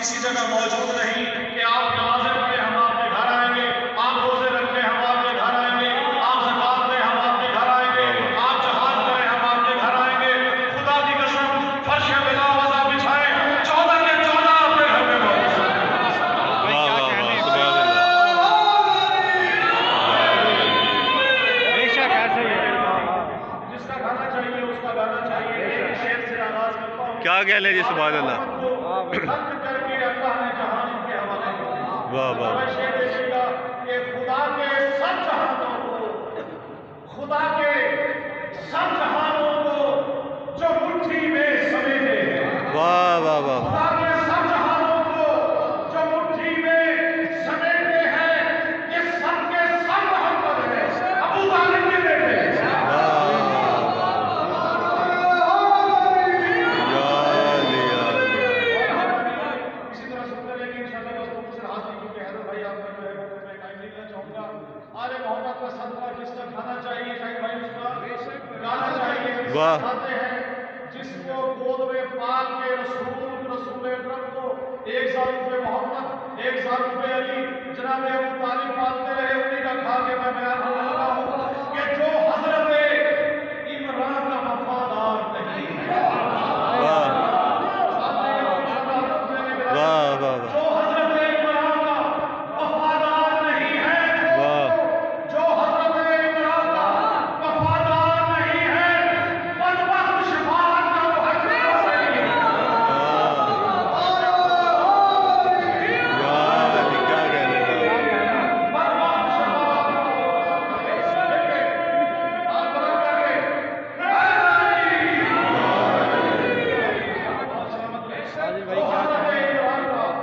کسی جگہ موجود نہیں کہ آپ نمازیں پڑھیں ہم آپ کے گھر آئیں گے، آپ روزے رکھیں ہم آپ کے گھر آئیں گے، آپ زکات دیں ہم آپ کے گھر آئیں گے، آپ جہاد کریں ہم آپ کے گھر آئیں گے۔ خدا کی قسم فرش بلا وضع بچھائیں 14 کے 14 آپ کے گھر میں موجود ہیں۔ جس کا گانا چاہیے اس کا گانا چاہیے۔ ایک شعر سے آغاز کرتا ہوں۔ کیا کہہ لیں جی سبحان اللہ۔ خلق کر کے اللہ نے جہان ان کے حوالے کیا۔ واہ واہ اور شعر دیکھیے گا کہ خدا کے سب جہانوں کو، خدا کے سب جہانوں کو جو مٹھی میں سمیٹے ہیں۔ واہ واہ واہ۔ خدا کے سب جہانوں کو جو مٹھی میں سمیٹے ہیں، یہ سب کے سب محمد ہیں، ابو طالب کے بیٹے ہیں۔ واہ جس کو گود میں پال کے رسول اکرم کو 1 سال پہ محمد 1 سال پہ علی جناب ابو طالب پالتے رہے، انہیں کا کھا کے میں بیان کرنے لگا ہوں کہ جو حضرت عمران کا وفادار نہیں ہے، واہ واہ واہ، جو حضرت عمران کا وفادار نہیں ہے، جو حضرت عمران کا وفادار نہیں ہے، بدبخت شفاعت کا وہ حقدار نہیں ہے۔ کیا کہنے کا۔ بدبخت شفاعت کا وہ آپ بلند کر کے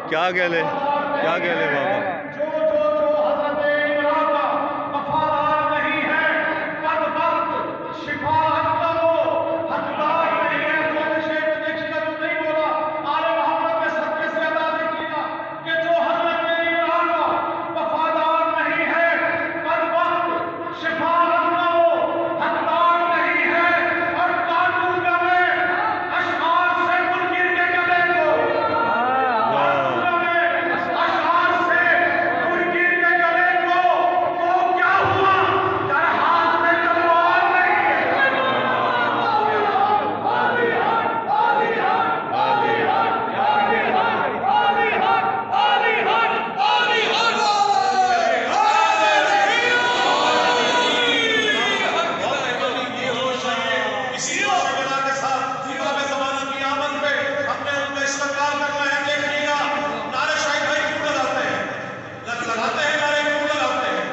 کیا کہہ لیں، کیا کہہ لیں بابا۔ جو حضرت عمران کا وفادار نہیں ہے، بدبخت شفاعت کا وہ حقدار نہیں ہے۔ دوسرے شعر میں دیکھیے گا جو نہیں بولا، آل محمد کے صدقے سے ادا دیکھیے گا کہ جو حضرت عمران کا وفادار نہیں ہے، بدبخت شفاعت کا وہ حقدار نہیں ہے، اور قانون کا میں اشعار سے منکر کے گلے کو، اشعار سے منکر کے گلے کو وہ کیا ہوا در ہاتھ میں تلوار نہیں ہے۔ اسی شگلا کے ساتھ دیوہ میں زمانہ کی آمد پہ ہم نے ان کا استقبال کرنا ہے۔ دیکھیے گا نعرے شاہد بھائی کیوں لگاتے ہیں، لگاتے ہیں نعرے کیوں لگاتے ہیں؟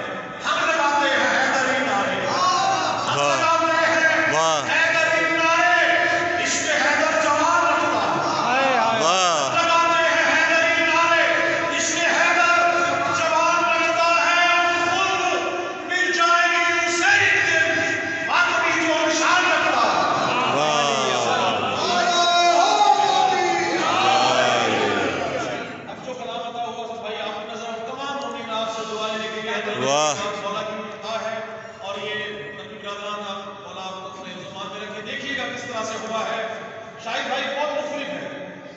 ہم لگاتے ہیں حیدری نعرے، ہم لگاتے ہیں حیدری نعرے، عشق حیدر جوان رکھتا ہے۔ لگاتے ہیں حیدری نعرے، عشق حیدر جوان رکھتا ہے، اور خود مل جائے گی اسے ایک دن آدمی جو نشان رکھتا ہے۔ اب جو کلام عطا ہوا تو بھائی آپ کی نظر تمام مومنین آپ سے دعا لینے کے لیے حضرت مولا کی عطا ہے، اور یہ نبی برادران آپ مولا آپ کو اپنے زمان میں رکھے۔ دیکھیے گا کس طرح سے ہوا ہے، شاہد بھائی بہت مختلف ہے۔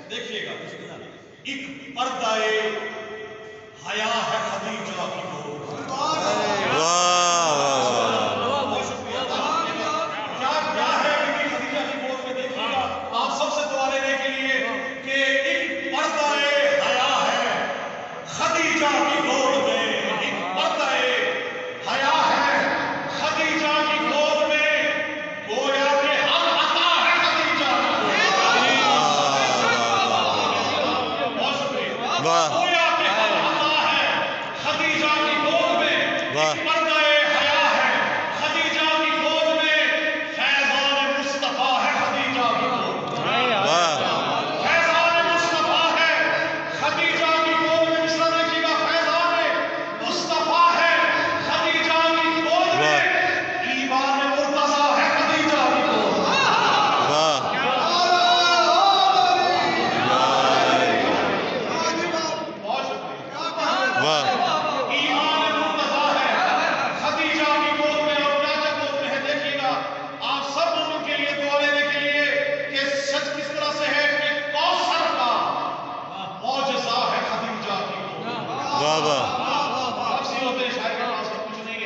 دیکھیے گا ایک پردہ حیا ہے خدیجہ کی گود، کیا ہے بی خدیجہ کی گود میں؟ دیکھیے گا آپ سب سے دعا لینے کے لیے کہ ایک پردہ حیا ہے خدیجہ کی گود میں، ایک پردہ حیا ہے خدیجہ کی گود میں، گویا کہ ہم عطا ہے خدیجہ کی گود میں۔ بہت شکریہ۔ گویا کہ ہم عطا ہے خدیجہ کی گود میں، ایک پردہ حیا ہے خدیجہ کی گود میں، فیضان مصطفیٰ ہے خدیجہ کی گود میں، فیضان مصطفیٰ ہے خدیجہ کی گود میں۔ مصرع دیکھیے گا، فیضان مصطفیٰ ہے خدیجہ کی گود میں، ایمان مرتضیٰ ہے خدیجہ کی گود میں۔ بہت